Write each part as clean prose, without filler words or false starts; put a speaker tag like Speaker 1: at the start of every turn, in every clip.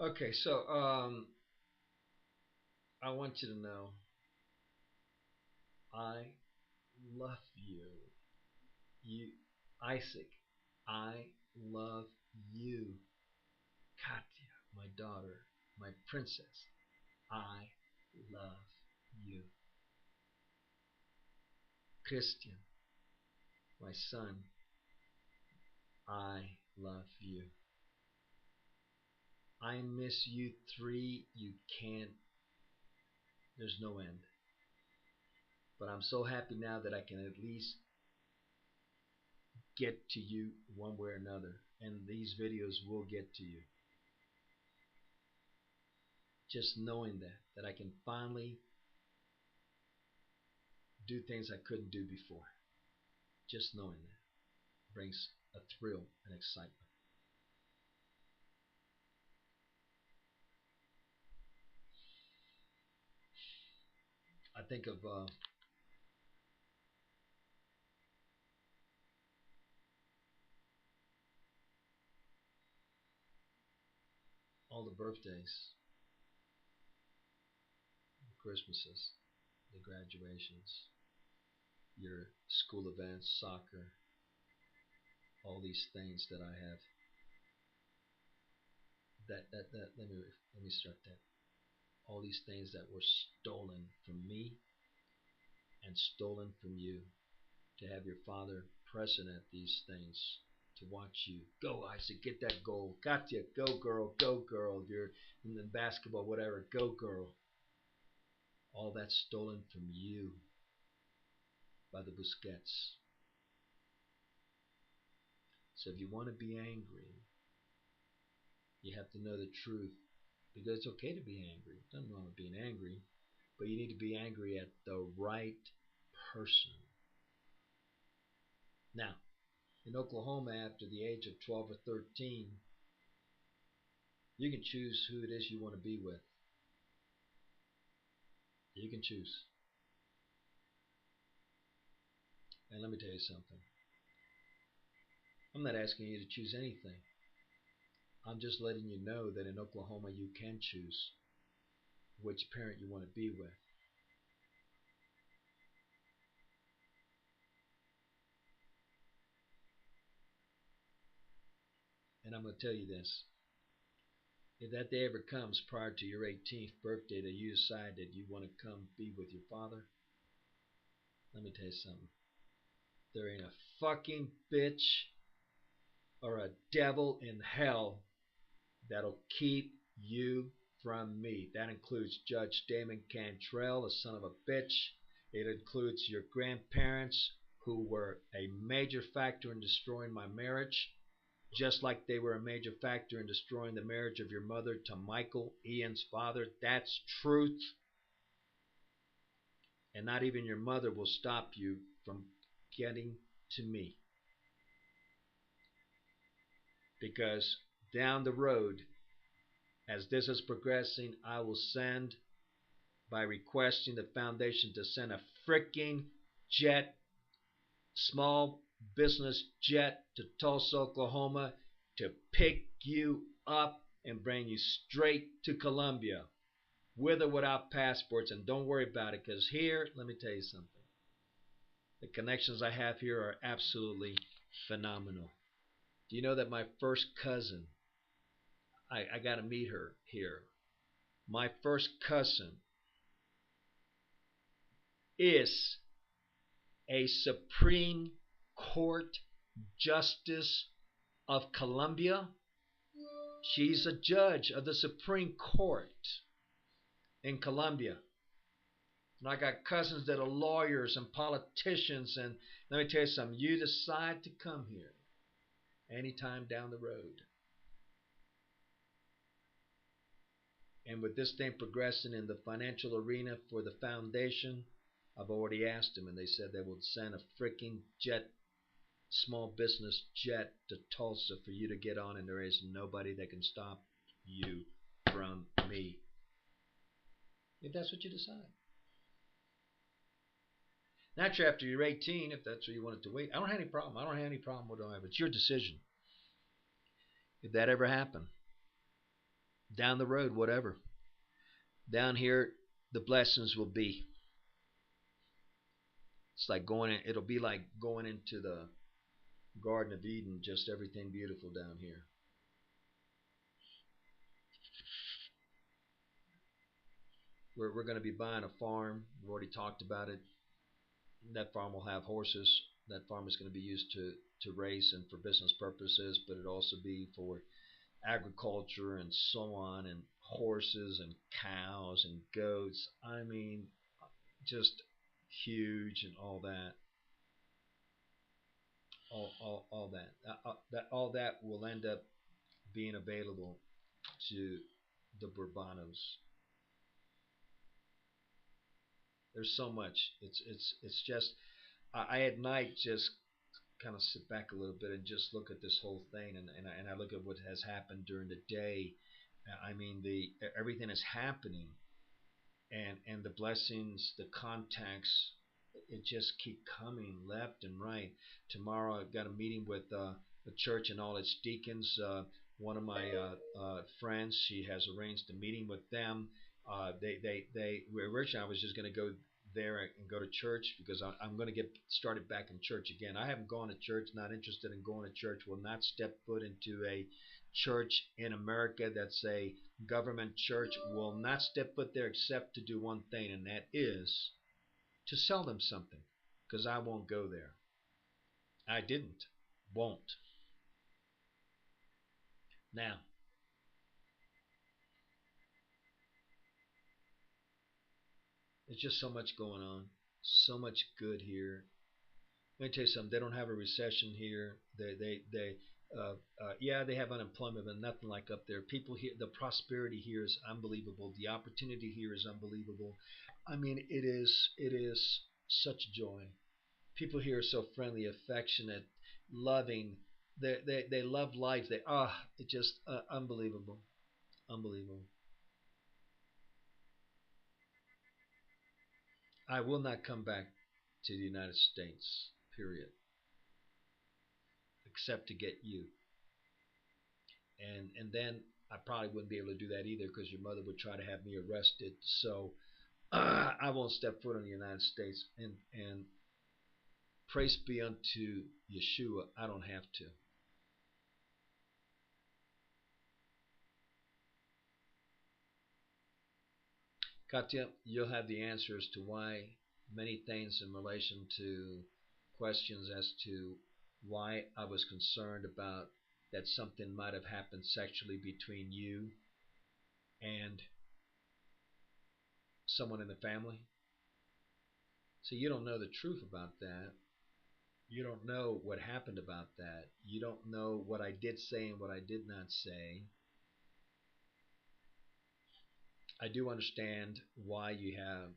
Speaker 1: Okay, so I want you to know I love you. You, Isaac, I love you. Kattia, my daughter, my princess, I love you. Kristtian, my son, I love you. I miss you three. You can't, there's no end. But I'm so happy now that I can at least get to you one way or another. And these videos will get to you. Just knowing that I can finally do things I couldn't do before. Just knowing that brings a thrill and excitement. I think of all the birthdays, the Christmases, the graduations, your school events, soccer, all these things that I have. That let me start that. All these things that were stolen from me and stolen from you. To have your father present at these things, to watch you go, Isaac, get that goal. Kattia, go girl, go girl. You're in the basketball, whatever, go girl. All that's stolen from you by the Busquets. So if you want to be angry, you have to know the truth. Because it's okay to be angry. Nothing wrong with being angry. But you need to be angry at the right person. Now, in Oklahoma, after the age of 12 or 13, you can choose who it is you want to be with. You can choose. And let me tell you something. I'm not asking you to choose anything. I'm just letting you know that in Oklahoma you can choose which parent you want to be with. And I'm going to tell you this. If that day ever comes prior to your 18th birthday that you decide that you want to come be with your father, let me tell you something. There ain't a fucking bitch or a devil in hell that'll keep you from me. That includes Judge Damon Cantrell, a son of a bitch. It includes your grandparents, who were a major factor in destroying my marriage, just like they were a major factor in destroying the marriage of your mother to Michael, Ian's father. That's truth. And not even your mother will stop you from getting to me. Because down the road, as this is progressing, I will send, by requesting the foundation to send a freaking jet, small business jet to Tulsa, Oklahoma to pick you up and bring you straight to Colombia, with or without passports. And don't worry about it, because here, let me tell you something. The connections I have here are absolutely phenomenal. Do you know that my first cousin, I got to meet her here. My first cousin is a Supreme Court Justice of Colombia. She's a judge of the Supreme Court in Colombia. And I got cousins that are lawyers and politicians. And let me tell you something. You decide to come here anytime down the road. And with this thing progressing in the financial arena for the foundation, I've already asked them, and they said they will send a freaking jet, small business jet to Tulsa for you to get on, and there is nobody that can stop you from me. If that's what you decide. Naturally, after you're 18, if that's where you want it to wait, I don't have any problem. I don't have any problem with it. It's your decision. If that ever happened, Down the road, whatever. Down here, the blessings will be. It's like going in, it'll be like going into the Garden of Eden, just everything beautiful down here. We're going to be buying a farm. We've already talked about it. That farm will have horses. That farm is going to be used to race and for business purposes, but it'll also be for agriculture and so on, and horses and cows and goats. I mean, just huge and all that. All that. All that will end up being available to the Burbanos. There's so much. It's just I at night just kind of sit back a little bit and just look at this whole thing, and I look at what has happened during the day. I mean, the everything is happening, and the blessings, the contacts, it just keep coming left and right. Tomorrow I've got a meeting with the church and all its deacons. One of my friends, she has arranged a meeting with them. They originally I was just going to go there and go to church because I'm going to get started back in church again. I haven't gone to church, not interested in going to church, will not step foot into a church in America that's a government church, will not step foot there except to do one thing, and that is to sell them something, because I won't go there. I didn't, won't. Now, there's just so much going on, so much good here. Let me tell you something. They don't have a recession here. Yeah, they have unemployment, but nothing like up there. People here, the prosperity here is unbelievable. The opportunity here is unbelievable. I mean, it is such joy. People here are so friendly, affectionate, loving. They love life. It's just unbelievable, unbelievable. I will not come back to the United States. Period. Except to get you. And then I probably wouldn't be able to do that either because your mother would try to have me arrested. So I won't step foot in the United States. And praise be unto Yeshua, I don't have to. Katya, you'll have the answers to why many things in relation to questions as to why I was concerned about that something might have happened sexually between you and someone in the family. So you don't know the truth about that. You don't know what happened about that. You don't know what I did say and what I did not say. I do understand why you have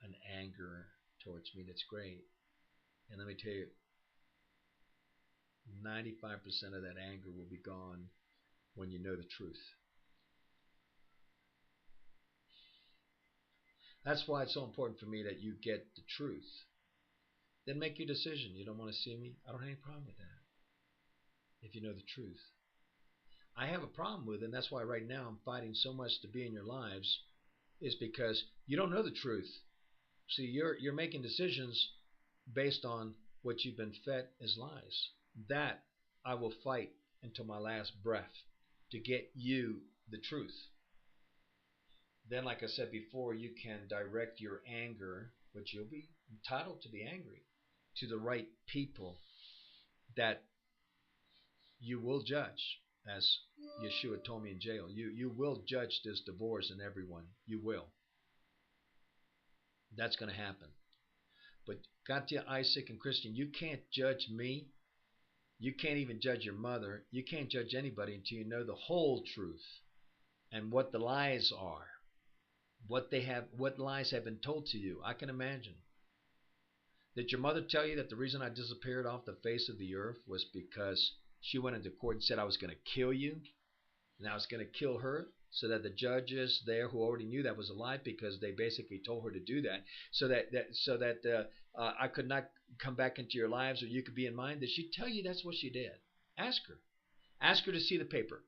Speaker 1: an anger towards me. That's great. And let me tell you, 95% of that anger will be gone when you know the truth. That's why it's so important for me that you get the truth. Then make your decision. You don't want to see me? I don't have any problem with that if you know the truth. I have a problem with it, and that's why right now I'm fighting so much to be in your lives, is because you don't know the truth. See, you're making decisions based on what you've been fed as lies. That I will fight until my last breath to get you the truth. Then, like I said before, you can direct your anger, which you'll be entitled to be angry, to the right people that you will judge, as Yeshua told me in jail. You will judge this divorce and everyone. You will. That's going to happen. But Kattia, Isaac, and Kristtian, you can't judge me. You can't even judge your mother. You can't judge anybody until you know the whole truth and what the lies are. What lies have been told to you. I can imagine. Did your mother tell you that the reason I disappeared off the face of the earth was because she went into court and said I was going to kill you and I was going to kill her, so that the judges there who already knew that was a lie, because they basically told her to do that, so that I could not come back into your lives or you could be in mine? Did she tell you that's what she did? Ask her. Ask her to see the paper.